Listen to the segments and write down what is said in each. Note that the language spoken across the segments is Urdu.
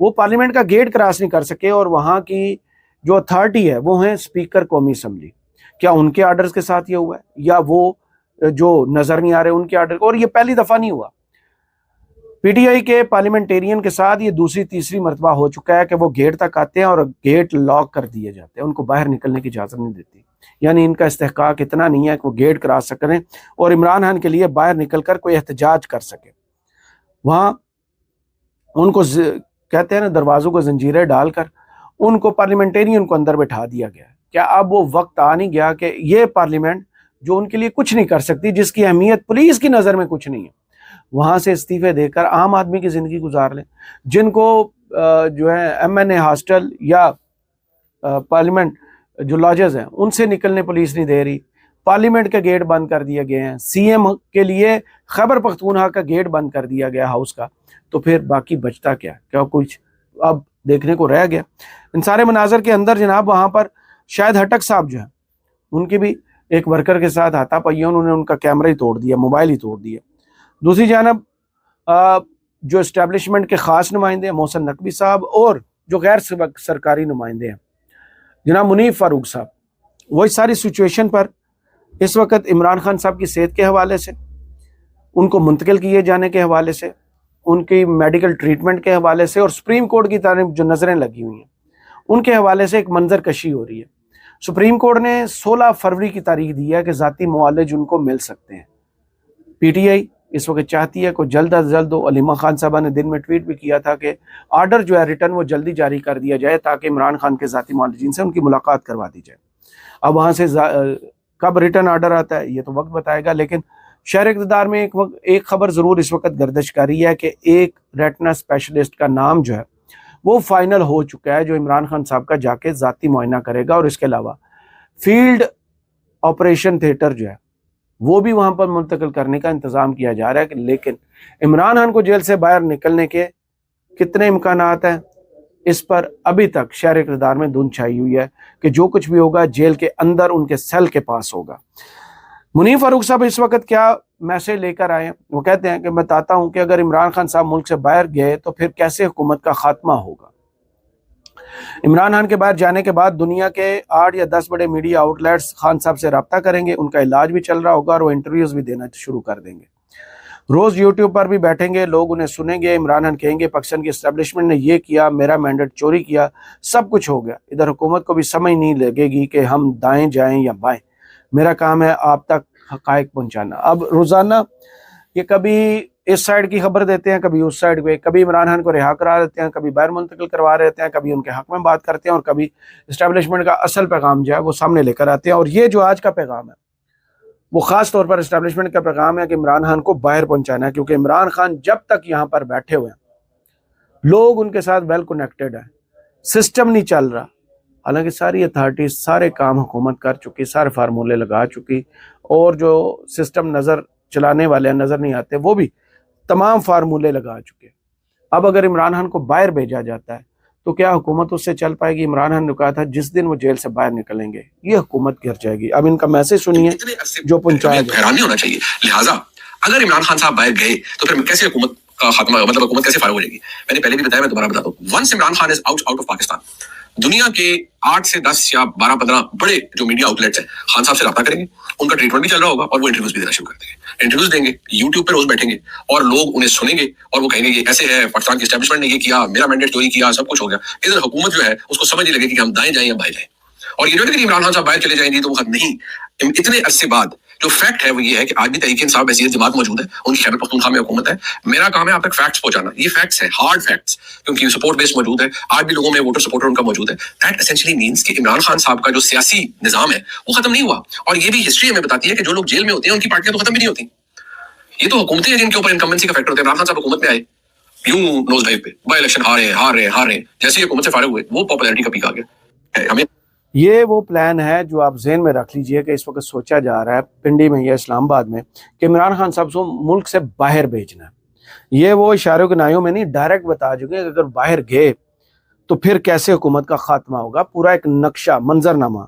وہ پارلیمنٹ کا گیٹ کراس نہیں کر سکے، اور وہاں کی جو اتھارٹی ہے وہ ہیں اسپیکر قومی اسمبلی. کیا ان کے آرڈرز کے ساتھ یہ ہوا ہے، یا وہ جو نظر نہیں آ رہے ان کے آرڈر؟ اور یہ پہلی دفعہ نہیں ہوا. پی ٹی آئی کے پارلیمنٹیرین کے ساتھ یہ دوسری تیسری مرتبہ ہو چکا ہے کہ وہ گیٹ تک آتے ہیں اور گیٹ لاک کر دیے جاتے ہیں، ان کو باہر نکلنے کی اجازت نہیں دیتی. یعنی ان کا استحقاق اتنا نہیں ہے کہ وہ گیٹ کراس سکیں اور عمران خان کے لیے باہر نکل کر کوئی احتجاج کر سکے. وہاں ان کو کہتے ہیں نا دروازوں کو زنجیریں ڈال کر ان کو پارلیمنٹیرین کو اندر بٹھا دیا گیا. کیا اب وہ وقت آ نہیں گیا کہ یہ پارلیمنٹ جو ان کے لیے کچھ نہیں کر سکتی، جس کی اہمیت پولیس کی نظر میں کچھ نہیں ہے، وہاں سے استعفے دے کر عام آدمی کی زندگی گزار لیں؟ جن کو جو ہے ایم این اے ہاسٹل یا پارلیمنٹ جو لاجز ہیں ان سے نکلنے پولیس نہیں دے رہی، پارلیمنٹ کے گیٹ بند کر دیے گئے ہیں، سی ایم کے لیے خیبر پختونخوا کا گیٹ بند کر دیا گیا ہاؤس کا، تو پھر باقی بچتا کیا کچھ اب دیکھنے کو رہ گیا؟ ان سارے مناظر کے اندر جناب وہاں پر شاہد ہٹک صاحب جو ہیں ان کی بھی ایک ورکر کے ساتھ ہاتھا پائی، انہوں نے ان کا کیمرہ ہی توڑ دیا، موبائل ہی توڑ دیا. دوسری جانب جو اسٹیبلشمنٹ کے خاص نمائندے ہیں محسن نقوی صاحب، اور جو غیر سرکاری نمائندے ہیں جناب منیف فاروق صاحب، وہ اس ساری سچویشن پر اس وقت عمران خان صاحب کی صحت کے حوالے سے، ان کو منتقل کیے جانے کے حوالے سے، ان کی میڈیکل ٹریٹمنٹ کے حوالے سے، اور سپریم کورٹ کی طرف جو نظریں لگی ہوئی ہیں ان کے حوالے سے ایک منظر کشی ہو رہی ہے. سپریم کورٹ نے 16 فروری کی تاریخ دی ہے کہ ذاتی معالج ان کو مل سکتے ہیں. پی ٹی آئی اس وقت چاہتی ہے کہ جلد از جلد، علیمہ خان صاحبہ نے دن میں ٹویٹ بھی کیا تھا کہ آرڈر جو ہے ریٹرن وہ جلدی جاری کر دیا جائے تاکہ عمران خان کے ذاتی معالجین سے ان کی ملاقات کروا دی جائے. اب وہاں سے کب ریٹرن آرڈر آتا ہے یہ تو وقت بتائے گا، لیکن شہر اقتدار میں ایک خبر ضرور اس وقت گردش کر رہی ہے کہ ایک ریٹنا اسپیشلسٹ کا نام جو ہے وہ فائنل ہو چکا ہے، جو عمران خان صاحب کا جا کے ذاتی معائنہ کرے گا. اور اس کے علاوہ فیلڈ آپریشن تھیٹر جو ہے وہ بھی وہاں پر منتقل کرنے کا انتظام کیا جا رہا ہے. لیکن عمران خان کو جیل سے باہر نکلنے کے کتنے امکانات ہیں، اس پر ابھی تک شہر اقتدار میں دھند چھائی ہوئی ہے کہ جو کچھ بھی ہوگا جیل کے اندر ان کے سیل کے پاس ہوگا. منیف فاروق صاحب اس وقت کیا میسج لے کر آئے ہیں؟ وہ کہتے ہیں کہ میں بتاتا ہوں کہ اگر عمران خان صاحب ملک سے باہر گئے تو پھر کیسے حکومت کا خاتمہ ہوگا. عمران خان کے باہر جانے کے بعد دنیا کے 8 یا 10 بڑے میڈیا آؤٹ لیٹس خان صاحب سے رابطہ کریں گے، ان کا علاج بھی چل رہا ہوگا اور وہ انٹرویوز بھی دینا شروع کر دیں گے. روز یوٹیوب پر بھی بیٹھیں گے، لوگ انہیں سنیں گے، عمران خان کہیں گے پاکستان کی اسٹیبلشمنٹ نے یہ کیا، میرا مینڈیٹ چوری کیا، سب کچھ ہو گیا. ادھر حکومت کو بھی سمجھ نہیں لگے گی کہ ہم دائیں جائیں یا بائیں، میرا کام ہے آپ تک حقائق پہنچانا. اب روزانہ یہ کبھی اس سائڈ کی خبر دیتے ہیں، کبھی اس سائڈ پہ، کبھی عمران خان کو رہا کرا دیتے ہیں، کبھی باہر منتقل کروا رہتے ہیں، کبھی ان کے حق میں بات کرتے ہیں، اور کبھی اسٹیبلشمنٹ کا اصل پیغام جو ہے وہ سامنے لے کر آتے ہیں. اور یہ جو آج کا پیغام ہے وہ خاص طور پر اسٹیبلشمنٹ کا پیغام ہے کہ عمران خان کو باہر پہنچانا ہے، کیونکہ عمران خان جب تک یہاں پر بیٹھے ہوئے ہیں لوگ ان کے ساتھ ویل کنیکٹڈ ہیں، سسٹم نہیں چل رہا. حالانکہ ساری اتھارٹیز سارے کام حکومت کر چکی، سارے فارمولے لگا چکی، اور جو سسٹم نظر چلانے والے نظر نہیں آتے وہ بھی تمام فارمولے لگا چکے. اب اگر عمران خان کو باہر بھیجا جاتا ہے تو کیا حکومت اس سے چل پائے گی؟ عمران خان نے کہا تھا جس دن وہ جیل سے باہر نکلیں گے یہ حکومت گر جائے گی. اب ان کا میسج سنیے جو پہنچایا جائے. حیران نہیں ہونا چاہیے. لہٰذا اگر عمران خان صاحب باہر گئے تو پھر کیسے حکومت کا خاتمہ، مطلب حکومت کیسے فارغ ہو جائے گی؟ میں نے پہلے بھی بتایا، میں دوبارہ بتا دوں. Once Imran Khan is out of Pakistan, دنیا کے 8 سے 10 یا 12-15 بڑے جو میڈیا آؤٹ لیٹس ہیں خان صاحب سے رابطہ کریں گے، ان کا ٹریٹمنٹ بھی چل رہا ہوگا اور وہ انٹرویوز بھی دینا شروع کر دیں گے. انٹرویوز دیں گے، یوٹیوب پہ روز بیٹھیں گے اور لوگ انہیں سنیں گے اور وہ کہیں گے یہ ایسے ہے، پاکستان کی اسٹیبلشمنٹ نے یہ کیا، میرا مینڈیٹ چوری کیا، سب کچھ ہو گیا. ادھر حکومت جو ہے اس کو سمجھ لگے گی کہ ہم دائیں جائیں یا بائیں جائیں. اور یہ جو ہے کہ عمران خان صاحب باہر چلے جائیں گے تو وہ نہیں. اتنے عرصے بعد جو فیکٹ ہے وہ یہ ہے کہ آج بھی تحریک انصاف حیثیت جماعت موجود ہے، ان کی خیبر پختونخوا میں حکومت ہے. میرا کام ہے آپ تک فیکٹس پہنچانا. یہ فیکٹس ہیں، ہارڈ فیکٹس، کیونکہ سپورٹ بیس موجود ہے. آج بھی لوگوں میں ووٹر سپورٹر ان کا موجود ہے. دیٹ اسینشلی مینس کہ عمران خان صاحب کا جو سیاسی نظام ہے وہ ختم نہیں ہوا. اور یہ بھی ہسٹری ہمیں بتاتی ہے کہ جو لوگ جیل میں ہوتے ہیں ان کی پارٹیاں تو ختم بھی نہیں ہوتی. یہ تو حکومتیں ہیں جن کے اوپر انکمبنسی کا فیکٹر ہوتا ہے. عمران خان صاحب حکومت میں آئے، یوں نوز ڈائیو پہ بائی الیکشن ہار رہے، جیسے ہی حکومت سے فارغ ہوئے وہ پاپولیرٹی کا پیک آ گیا. ہمیں یہ وہ پلان ہے جو آپ ذہن میں رکھ لیجئے کہ اس وقت سوچا جا رہا ہے پنڈی میں یا اسلام آباد میں کہ عمران خان صاحب کو ملک سے باہر بھیجنا ہے. یہ وہ اشاروں کے نائیوں میں نہیں، ڈائریکٹ بتا چکے کہ اگر باہر گئے تو پھر کیسے حکومت کا خاتمہ ہوگا، پورا ایک نقشہ منظرنامہ.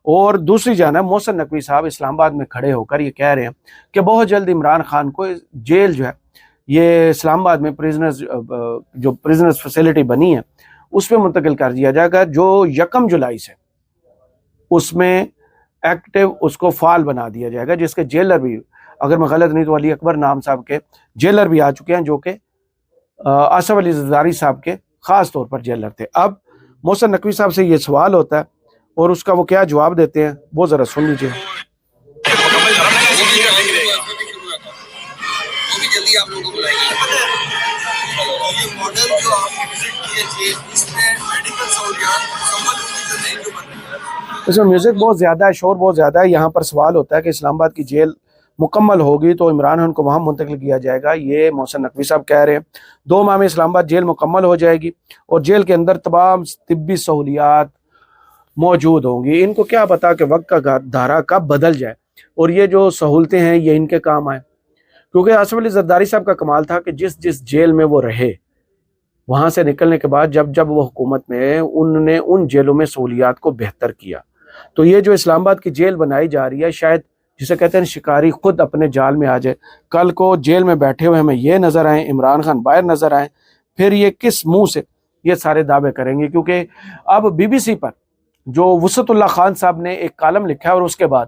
اور دوسری جانب محسن نقوی صاحب اسلام آباد میں کھڑے ہو کر یہ کہہ رہے ہیں کہ بہت جلد عمران خان کو جیل جو ہے یہ اسلام آباد میں پریزنرز جو پریزنرز فیسلٹی بنی ہے اس میں منتقل کر دیا جائے گا، جو 1 جولائی سے اس میں ایکٹیو اس کو فعال بنا دیا جائے گا، جس کے جیلر بھی، اگر میں غلط نہیں تو علی اکبر نام صاحب کے جیلر بھی آ چکے ہیں، جو کہ آصف علی زرداری صاحب کے خاص طور پر جیلر تھے۔ اب محسن نقوی صاحب سے یہ سوال ہوتا ہے اور اس کا وہ کیا جواب دیتے ہیں وہ ذرا سن لیجیے۔ اس میں میوزک بہت زیادہ ہے، شور بہت زیادہ ہے۔ یہاں پر سوال ہوتا ہے کہ اسلام آباد کی جیل مکمل ہوگی تو عمران خان کو وہاں منتقل کیا جائے گا، یہ محسن نقوی صاحب کہہ رہے ہیں۔ 2 ماہ میں اسلام آباد جیل مکمل ہو جائے گی اور جیل کے اندر تمام طبی سہولیات موجود ہوں گی۔ ان کو کیا پتا کہ وقت کا دھارا کب بدل جائے اور یہ جو سہولتیں ہیں یہ ان کے کام آئے، کیونکہ آصف علی زرداری صاحب کا کمال تھا کہ جس جیل میں وہ رہے، وہاں سے نکلنے کے بعد جب وہ حکومت میں انہوں نے ان جیلوں میں سہولیات کو بہتر کیا۔ تو یہ جو اسلام آباد کی جیل بنائی جا رہی ہے، شاید جسے کہتے ہیں شکاری خود اپنے جال میں آ جائے، کل کو جیل میں بیٹھے ہوئے ہمیں یہ نظر آئیں، عمران خان باہر نظر آئیں، پھر یہ کس منہ سے یہ سارے دعوے کریں گے؟ کیونکہ اب BBC پر جو وسعت اللہ خان صاحب نے ایک کالم لکھا ہے اور اس کے بعد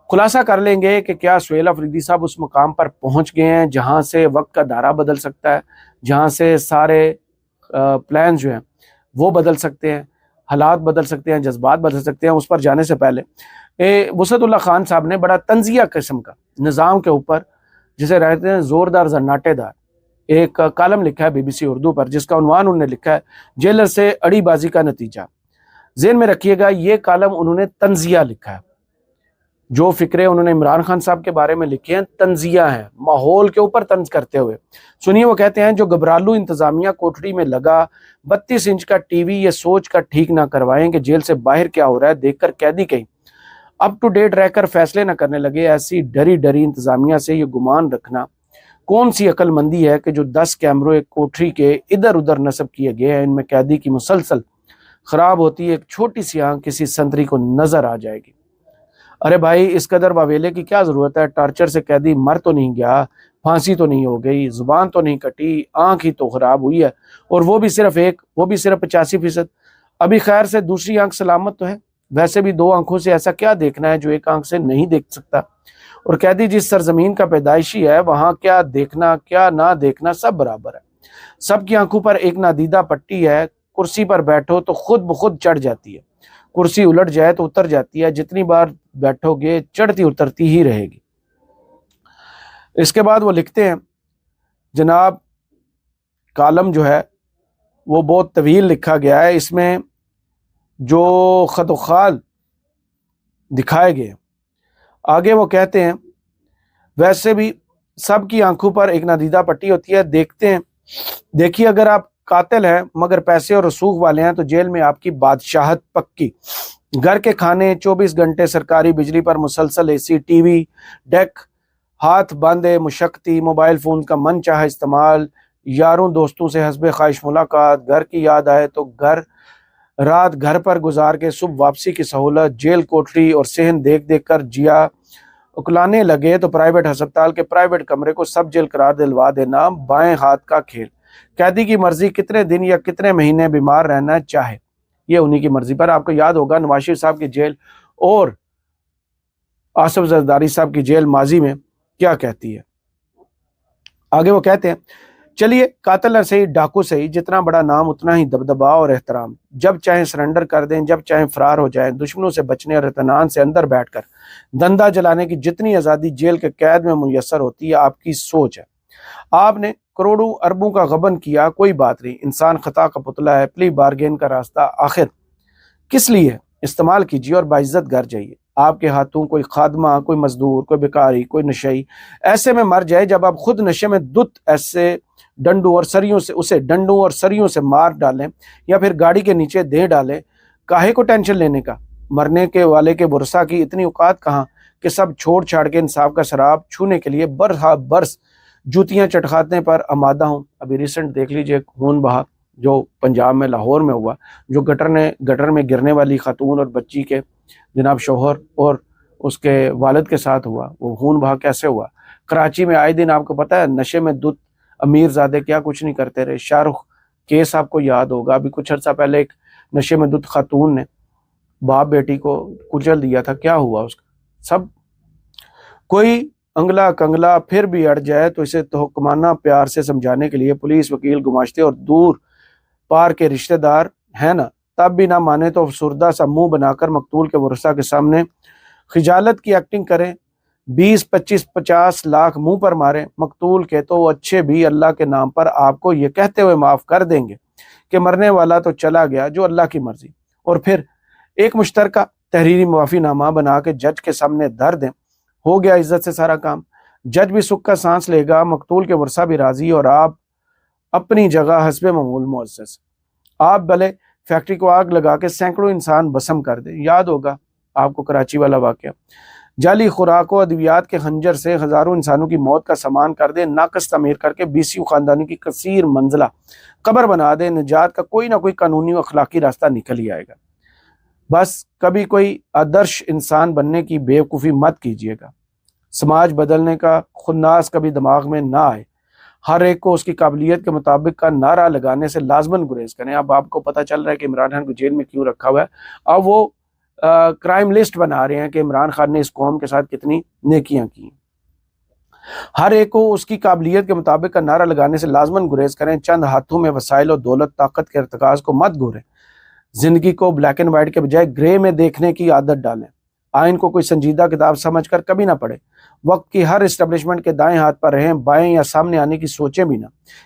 خلاصہ کر لیں گے کہ کیا سہیل افریدی صاحب اس مقام پر پہنچ گئے ہیں جہاں سے وقت کا دھارا بدل سکتا ہے، جہاں سے سارے پلان جو ہیں وہ بدل سکتے ہیں، حالات بدل سکتے ہیں، جذبات بدل سکتے ہیں۔ اس پر جانے سے پہلے وسعت اللہ خان صاحب نے بڑا طنزیہ قسم کا نظام کے اوپر، جسے رہتے ہیں زوردار زناٹے دار، ایک کالم لکھا ہے BBC اردو پر، جس کا عنوان انہوں نے لکھا ہے جیلر سے اڑی بازی کا نتیجہ۔ ذہن میں رکھیے گا یہ کالم انہوں نے طنزیہ لکھا ہے، جو فکرے انہوں نے عمران خان صاحب کے بارے میں لکھے ہیں طنزیہ ہیں، ماحول کے اوپر طنز کرتے ہوئے۔ سنیے وہ کہتے ہیں، جو گبرالو انتظامیہ کوٹڑی میں لگا 32 انچ کا ٹی وی یہ سوچ کر ٹھیک نہ کروائیں کہ جیل سے باہر کیا ہو رہا ہے دیکھ کر قیدی کہیں اپ ٹو ڈیٹ رہ کر فیصلے نہ کرنے لگے۔ ایسی ڈری انتظامیہ سے یہ گمان رکھنا کون سی عقل مندی ہے کہ جو 10 کیمروں ایک کوٹری کے ادھر ادھر نصب کیے گئے ہیں، ان میں قیدی کی مسلسل خراب ہوتی ایک چھوٹی سی آنکھ کسی سنتری کو نظر آ جائے گی۔ ارے بھائی، اس قدر واویلے کی کیا ضرورت ہے؟ ٹارچر سے قیدی مر تو نہیں گیا، پھانسی تو نہیں ہو گئی، زبان تو نہیں کٹی، آنکھ ہی تو خراب ہوئی ہے، اور وہ بھی صرف 85%۔ ابھی خیر سے دوسری آنکھ سلامت تو ہے، ویسے بھی 2 آنکھوں سے ایسا کیا دیکھنا ہے جو ایک آنکھ سے نہیں دیکھ سکتا؟ اور قیدی جس سرزمین کا پیدائشی ہے وہاں کیا دیکھنا کیا نہ دیکھنا سب برابر ہے۔ سب کی آنکھوں پر ایک نادیدہ پٹی ہے، کرسی پر بیٹھو تو خود بخود چڑھ جاتی ہے، کرسی الٹ جائے تو اتر جاتی ہے، جتنی بار بیٹھو گے چڑھتی اترتی ہی رہے گی۔ اس کے بعد وہ لکھتے ہیں، جناب کالم جو ہے وہ بہت طویل لکھا گیا ہے، اس میں جو خط و خال دکھائے گئے، آگے وہ کہتے ہیں ویسے بھی سب کی آنکھوں پر ایک نادیدہ پٹی ہوتی ہے، دیکھیے اگر آپ قاتل ہیں مگر پیسے اور رسوخ والے ہیں تو جیل میں آپ کی بادشاہت پکی۔ گھر کے کھانے 24 گھنٹے، سرکاری بجلی پر مسلسل AC، ٹی وی، ڈیک، ہاتھ باندھے مشقتی، موبائل فون کا من چاہا استعمال، یاروں دوستوں سے حسب خواہش ملاقات، گھر کی یاد آئے تو رات گھر پر گزار کے صبح واپسی کی سہولت، جیل کوٹری اور صحن دیکھ دیکھ کر جیا اکلانے لگے تو پرائیویٹ ہسپتال کے پرائیویٹ کمرے کو سب جیل قرار دلوا دینا، بائیں ہاتھ کا کھیل۔ قیدی کی مرضی کتنے دن یا کتنے مہینے بیمار رہنا چاہے، یہ انہی کی مرضی پر۔ آپ کو یاد ہوگا نواز شریف صاحب کی جیل اور آصف زرداری صاحب کی جیل ماضی میں کیا کہتی ہے۔ آگے وہ کہتے ہیں، چلیے قاتل سے ہی ڈاکو سے ہی، جتنا بڑا نام اتنا ہی دبدبا اور احترام، جب چاہیں سرنڈر کر دیں، جب چاہیں فرار ہو جائیں، دشمنوں سے بچنے اور اطمینان سے اندر بیٹھ کر دندہ جلانے کی جتنی آزادی جیل کے قید میں میسر ہوتی ہے آپ کی سوچ ہے۔ آپ نے کروڑوں اربوں کا غبن کیا، کوئی بات نہیں، انسان خطا کا پتلا ہے، پلی بارگین کا راستہ آخر کس لیے؟ استعمال کیجیے اور باعزت گھر جائیے۔ آپ کے ہاتھوں کوئی خادمہ، کوئی مزدور، کوئی بیکاری، کوئی نشئی ایسے میں مر جائے جب آپ خود نشے میں ایسے ڈنڈوں اور سریوں سے مار ڈالیں یا پھر گاڑی کے نیچے دے ڈالیں، کاہے کو ٹینشن لینے کا؟ مرنے کے والے کے ورثہ کی اتنی اوقات کہاں کہ سب چھوڑ چھاڑ کے انصاف کا شراب چھونے کے لیے برس جوتیاں چٹخانے پر آمادہ ہوں۔ ابھی ریسنٹ دیکھ لیجئے خون بہا جو پنجاب میں لاہور میں ہوا، جو گٹر میں گرنے والی خاتون اور بچی کے جناب شوہر اور اس کے والد کے ساتھ ہوا، وہ خون بہا کیسے ہوا۔ کراچی میں آئے دن آپ کو پتہ ہے نشے میں دودھ امیر زادے کیا کچھ نہیں کرتے رہے. شاہ رخ کیس آپ کو یاد ہوگا, ابھی کچھ عرصہ پہلے ایک نشے میں دھت خاتون نے باپ بیٹی کو کچل دیا تھا, کیا ہوا اس کا؟ سب کوئی انگلا کنگلا پھر بھی اڑ جائے تو اسے تو حکمانہ پیار سے سمجھانے کے لیے پولیس, وکیل, گماشتے اور دور پار کے رشتہ دار ہیں نا, تب بھی نہ مانے تو افسردہ سا منہ بنا کر مقتول کے ورثاء کے سامنے خجالت کی ایکٹنگ کریں, 20-25-50 لاکھ منہ پر ماریں. مقتول کے تو اچھے بھی اللہ کے نام پر آپ کو یہ کہتے ہوئے معاف کر دیں گے کہ مرنے والا تو چلا گیا, جو اللہ کی مرضی, اور پھر ایک مشترکہ تحریری معافی نامہ بنا کے جج کے سامنے دھر دیں. ہو گیا عزت سے سارا کام. جج بھی سکھ کا سانس لے گا, مقتول کے ورثہ بھی راضی, اور آپ اپنی جگہ حسب معمول معزز. آپ بھلے فیکٹری کو آگ لگا کے سینکڑوں انسان بسم کر دیں. یاد ہوگا آپ کو کراچی والا واقعہ. جعلی خوراک و ادویات کے خنجر سے ہزاروں انسانوں کی موت کا سامان کر دیں, ناقص تعمیر کر کے BCU خاندانوں کی کثیر منزلہ قبر بنا دیں. نجات کا کوئی نہ کوئی قانونی و اخلاقی راستہ نکل ہی آئے گا. بس کبھی کوئی آدرش انسان بننے کی بیوقوفی مت کیجیے گا. سماج بدلنے کا خناس کبھی دماغ میں نہ آئے. ہر ایک کو اس کی قابلیت کے مطابق کا نعرہ لگانے سے لازماً گریز کریں. اب آپ کو پتہ چل رہا ہے کہ عمران خان کو جیل میں کیوں رکھا ہوا ہے. اب وہ کرائم لسٹ بنا رہے ہیں کہ عمران خان نے اس قوم کے ساتھ کتنی نیکیاں کی. ہر ایک کو اس کی قابلیت کے مطابق کا نعرہ لگانے سے لازماً گریز کریں. چند ہاتھوں میں وسائل و دولت طاقت کے ارتکاز کو مت گھوریں. زندگی کو بلیک اینڈ وائٹ کے بجائے گرے میں دیکھنے کی عادت ڈالیں. آئین کو کوئی سنجیدہ کتاب سمجھ کر کبھی نہ پڑھیں. وقت کی ہر اسٹیبلشمنٹ کے دائیں ہاتھ پر رہیں, بائیں یا سامنے آنے کی سوچیں بھی نہ.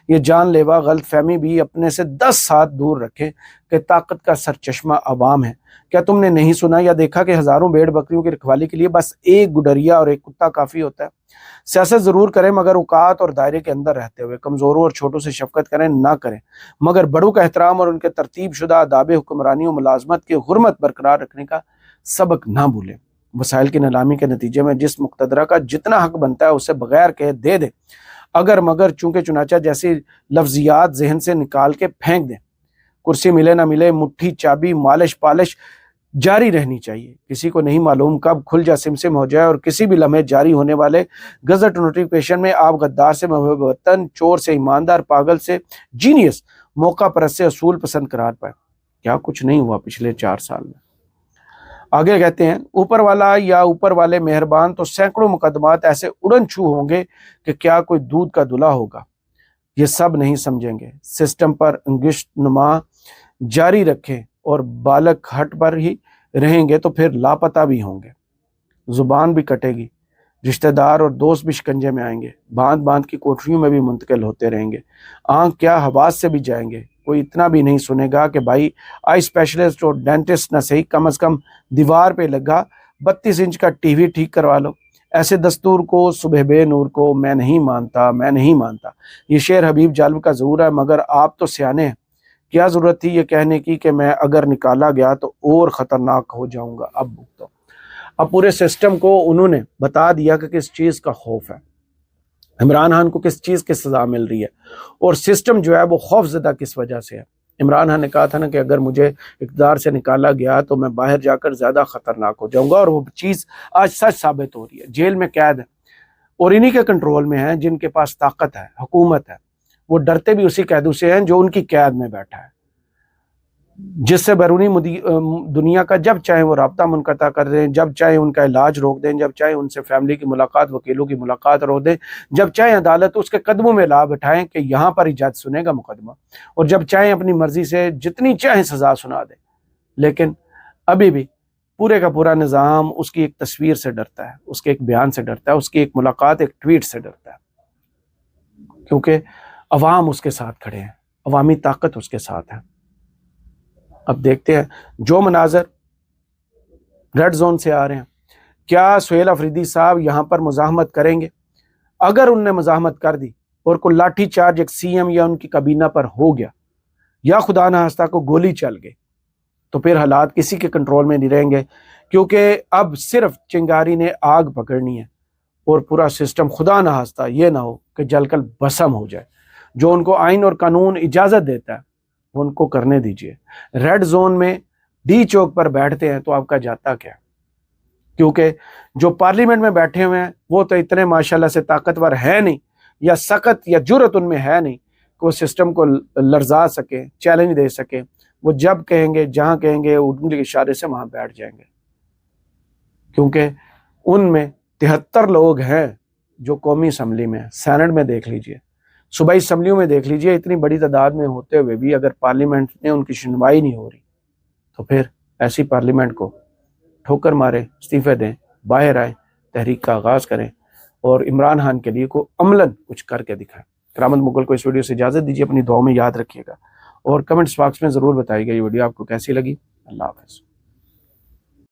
یہ جان لیوا غلط فہمی بھی اپنے سے 10 ہاتھ دور رکھیں کہ طاقت کا سرچشمہ عوام ہے. کیا تم نے نہیں سنا یا دیکھا کہ ہزاروں بھیڑ بکریوں کی رکھوالی کے لیے بس ایک گڈریا اور ایک کتا کافی ہوتا ہے؟ سیاست ضرور کریں مگر اوقات اور دائرے کے اندر رہتے ہوئے. کمزوروں اور چھوٹوں سے شفقت کریں نہ کریں, مگر بڑوں کا احترام اور ان کے ترتیب شدہ آداب حکمرانی و ملازمت کی حرمت برقرار رکھنے کا سبق نہ بھولیں. وسائل کی نیلامی کے نتیجے میں جس مقتدرہ کا جتنا حق بنتا ہے اسے بغیر کہے دے دیں. اگر مگر چونکہ چنانچہ جیسی لفظیات ذہن سے نکال کے پھینک دیں. کرسی ملے نہ ملے, مٹھی چابی مالش پالش جاری رہنی چاہیے. کسی کو نہیں معلوم کب کھل جا سمسم ہو جائے, اور کسی بھی لمحے جاری ہونے والے گزٹ نوٹیفیکیشن میں آپ غدار سے محب وطن, چور سے ایماندار, پاگل سے جینیس, موقع پرست سے اصول پسند قرار پائے. کیا کچھ نہیں ہوا پچھلے 4 سال میں. آگے کہتے ہیں, اوپر والا یا اوپر والے مہربان تو سینکڑوں مقدمات ایسے اڑن چھو ہوں گے کہ کیا کوئی دودھ کا دلہا ہوگا. یہ سب نہیں سمجھیں گے. سسٹم پر انگشت نما جاری رکھیں اور بالک ہٹ پر ہی رہیں گے تو پھر لاپتہ بھی ہوں گے. زبان بھی کٹے گی, رشتہ دار اور دوست بھی شکنجے میں آئیں گے, باندھ باندھ کی کوٹریوں میں بھی منتقل ہوتے رہیں گے. آنکھ کیا حواس سے بھی جائیں گے. کوئی اتنا بھی نہیں سنے گا کہ بھائی آئی اسپیشلسٹ اور ڈینٹسٹ نہ صحیح کم از کم دیوار پہ لگا 32 انچ کا ٹی وی ٹھیک کروا لو. ایسے دستور کو صبح بے نور کو میں نہیں مانتا, میں نہیں مانتا. یہ شعر حبیب جالب کا ضرور ہے, مگر آپ تو سیانے ہیں. کیا ضرورت تھی یہ کہنے کی کہ میں اگر نکالا گیا تو اور خطرناک ہو جاؤں گا. اب پورے سسٹم کو انہوں نے بتا دیا کہ کس چیز کا خوف ہے, عمران خان کو کس چیز کی سزا مل رہی ہے, اور سسٹم جو ہے وہ خوف زدہ کس وجہ سے ہے. عمران خان نے کہا تھا نا کہ اگر مجھے اقتدار سے نکالا گیا تو میں باہر جا کر زیادہ خطرناک ہو جاؤں گا, اور وہ چیز آج سچ ثابت ہو رہی ہے. جیل میں قید ہے اور انہی کے کنٹرول میں ہیں جن کے پاس طاقت ہے, حکومت ہے. وہ ڈرتے بھی اسی قیدوں سے ہیں جو ان کی قید میں بیٹھا ہے, جس سے بیرونی دنیا کا جب چاہیں وہ رابطہ منقطع کر دیں, جب چاہیں ان کا علاج روک دیں, جب چاہیں ان سے فیملی کی ملاقات, وکیلوں کی ملاقات روک دیں, جب چاہیں عدالت اس کے قدموں میں لا بٹھائیں کہ یہاں پر ہی جج سنے گا مقدمہ, اور جب چاہیں اپنی مرضی سے جتنی چاہیں سزا سنا دیں. لیکن ابھی بھی پورے کا پورا نظام اس کی ایک تصویر سے ڈرتا ہے, اس کے ایک بیان سے ڈرتا ہے, اس کی ایک ملاقات, ایک ٹویٹ سے ڈرتا ہے, کیونکہ عوام اس کے ساتھ کھڑے ہیں, عوامی طاقت اس کے ساتھ ہے. اب دیکھتے ہیں جو مناظر ریڈ زون سے آ رہے ہیں, کیا سہیل افریدی صاحب یہاں پر مزاحمت کریں گے؟ اگر ان نے مزاحمت کر دی اور کوئی لاٹھی چارج ایک CM یا ان کی کابینہ پر ہو گیا, یا خدا نخواستہ کو گولی چل گئی, تو پھر حالات کسی کے کنٹرول میں نہیں رہیں گے, کیونکہ اب صرف چنگاری نے آگ پکڑنی ہے, اور پورا سسٹم خدا نخواستہ یہ نہ ہو کہ جل کر بھسم ہو جائے. جو ان کو آئین اور قانون اجازت دیتا ہے ان کو کرنے دیجئے. ریڈ زون میں ڈی چوک پر بیٹھتے ہیں تو آپ کا جاتا کیا؟ کیونکہ جو پارلیمنٹ میں بیٹھے ہوئے ہیں وہ تو اتنے ماشاءاللہ سے طاقتور ہے نہیں یا سخت یا جرت ان میں ہے نہیں کہ وہ سسٹم کو لرزا سکے، چیلنج دے سکے. وہ جب کہیں گے، جہاں کہیں گے، انگلی کے اشارے سے وہاں بیٹھ جائیں گے، کیونکہ ان میں 73 لوگ ہیں جو قومی اسمبلی میں ہیں. سینٹ میں دیکھ لیجئے، صوبائی اسمبلیوں میں دیکھ لیجئے، اتنی بڑی تعداد میں ہوتے ہوئے بھی اگر پارلیمنٹ میں ان کی سنوائی نہیں ہو رہی تو پھر ایسی پارلیمنٹ کو ٹھوکر مارے، استعفے دیں، باہر آئیں، تحریک کا آغاز کریں اور عمران خان کے لیے کو عملاً کچھ کر کے دکھائیں. کرامت مغل کو اس ویڈیو سے اجازت دیجیے، اپنی دعاؤں میں یاد رکھیے گا اور کمنٹس باکس میں ضرور بتائیے گا یہ ویڈیو آپ کو کیسی لگی. اللہ حافظ.